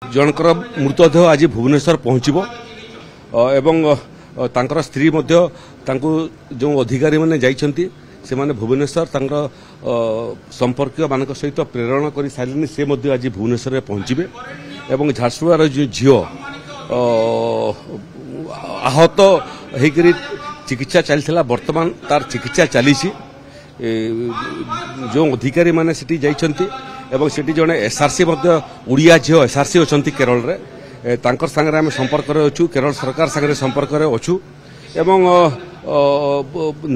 जनकर मृतदेह आज भुवनेश्वर पहुंचब एवं तांकर स्त्री जो अधिकारी माने जाइछंती से माने भुवनेश्वर संपर्क मान सहित प्रेरण कर सारे से आज भुवनेश्वर पहुंचे एवं झारसुगुड़ार जो झील आहत होकर चिकित्सा चलता बर्तमान तार चिकित्सा चली जो अधिकारी माने सेठी जाइछंती एवं सेठी जने एसआरसी उड़िया झील एसआरसी अच्छा केरल रे तांकर संगे आम संपर्क अच्छु केरल सरकार संगे संपर्क अच्छु एवं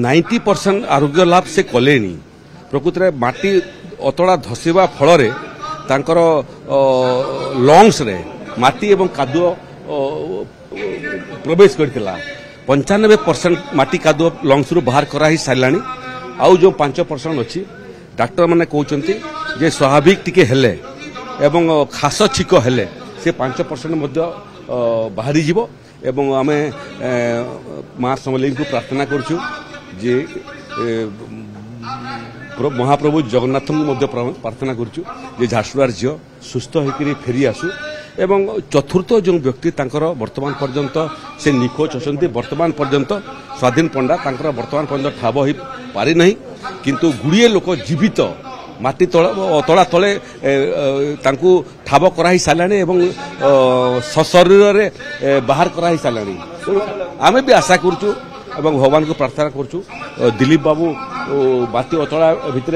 90% आरोग्य लाभ से कले प्रकृत में माटी अतड़ा धसवा फल तांकर लंग्स रे माटी एवं कादुओ प्रवेश करथिला 95% माटी कादुओ लंग्स रु बाहर करा ही सारलानी आउ जो 5% अच्छी डाक्टर माने कहते जे स्वाभाविक टिके हेले एवं खास छिक हेले से 5% बाहरी जीवो एवं आमे मां समलेई को प्रार्थना करछु जे महाप्रभु जगन्नाथ को प्रार्थना करछु जे झारसुगुड़ार झील सुस्थ होकर फेरी आसु एवं चतुर्थ जो व्यक्ति तांकर वर्तमान पर्यंत से निखोज अछंती वर्तमान पर्यंत स्वाधीन पंडा तांकर वर्तमान पर्यंत ठाब हो पारि नहीं किंतु गुड़िए लोक जीवित माटी तला तले ठाब कराई सारे एवं सशरीर बाहर कराई सारे आम भी आशा करूँ एवं भगवान को प्रार्थना करूँ दिलीप बाबू माटी अतला भितर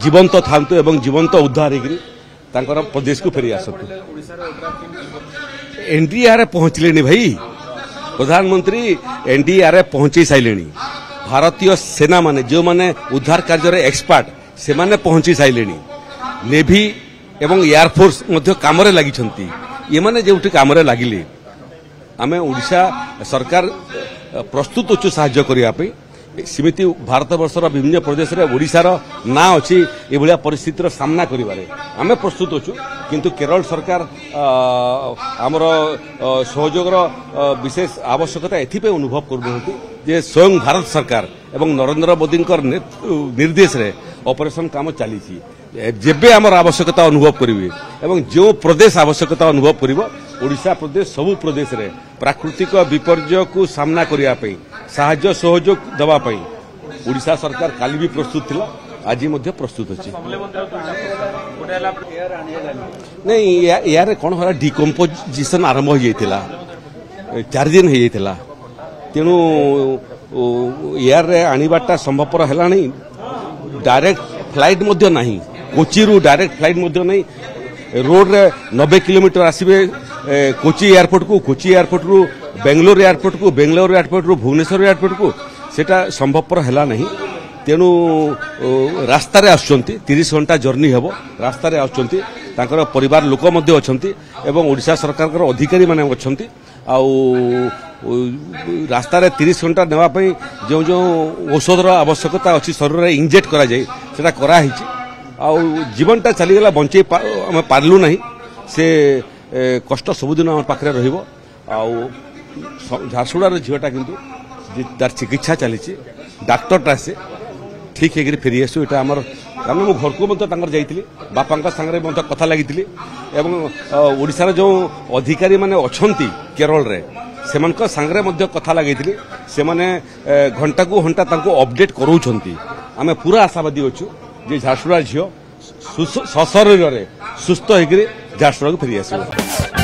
जीवंत थांतु एवं जीवंत उद्धार होकर प्रदेश को फेरी आसतु एनडीआरएफ पहुंचले भाई प्रधानमंत्री एनडीआरएफ पहुंची सारे भारतीय सेना माने जो माने उद्धार कार्य एक्सपर्ट से माने पहुंची सारे नेवी एवं एयरफोर्स काम लगी ये माने जो काम लगिले आम ओडिशा सरकार प्रस्तुत अच्छु साहाय्य करने सिमिति भारत वर्षर विभिन्न प्रदेश में ओडिशार ना अच्छी ये परिस्थितिर सामना करिबारे आमे प्रस्तुत अच्छु किंतु केरल सरकार आमर सहयोगर विशेष आवश्यकता एथिपे अनुभव करुनांती जे स्वयं भारत सरकार एवं नरेंद्र मोदी निर्देश रे ऑपरेशन काम चली जेबे आमर आवश्यकता अनुभव करिवे एवं जो प्रदेश आवश्यकता अनुभव करिवो ओडिशा प्रदेश सबु प्रदेश रे प्राकृतिक विपर्यय को सामना करिया पई साहाय्य सहयोग दवाई ओडिशा सरकार काली भी प्रस्तुत थिला आज मध्य प्रस्तुत अच्छी नहीं यार कौन होला डिकम्पोजिशन आरंभ हो जाइथिला 4 दिन हो जाइथिला तेणु एयर रे आनिबाटा संभवपर हैला नहीं डायरेक्ट फ्लाइट मध्य नहीं कोची रु डायरेक्ट फ्लाइट मध्य नहीं रोड रे 90 किलोमीटर आसीबे कोची एयरपोर्ट रु बेंगलोर एयरपोर्ट रु भुवनेश्वर एयरपोर्ट को सेटा संभवपर हैला नहीं तेणु रास्ता रे आसुचंती 30 घंटा जर्नी हेबो रास्ता रे आसुचंती तांकर परिवार लोक मध्ये अछंती एवं ओडिशा सरकार अधिकारी माने अछंती आउ रास्ता रे 30 घंटा नेवा पई जो जो औषधर आवश्यकता अच्छी शरीर रे इंजेक्ट करा जाय सेटा करा हिची आउ जीवनटा चली गला बंचे हम पारलु नहीं से कष्ट सबुदिन हम पाखरे रहिबो आउ झारसुगुड़ार झीलटा किंतु तार चिकित्सा चली डाक्तरटा से ठीक है फेरी आसु ये आमर मो घर को जाइली बापा सागर कथा लगी ओडिशार जो अधिकारी माने अछंती केरल रे सेमानक सांगरे कथा लगी से माने घंटा को घंटा तांको अपडेट कराउछंती आमे पूरा आशावादी अच्छु जे झारसुगुड़ा झील सशरीर सुस्थ होकर झारसुगुड़ा को फेरी आसो।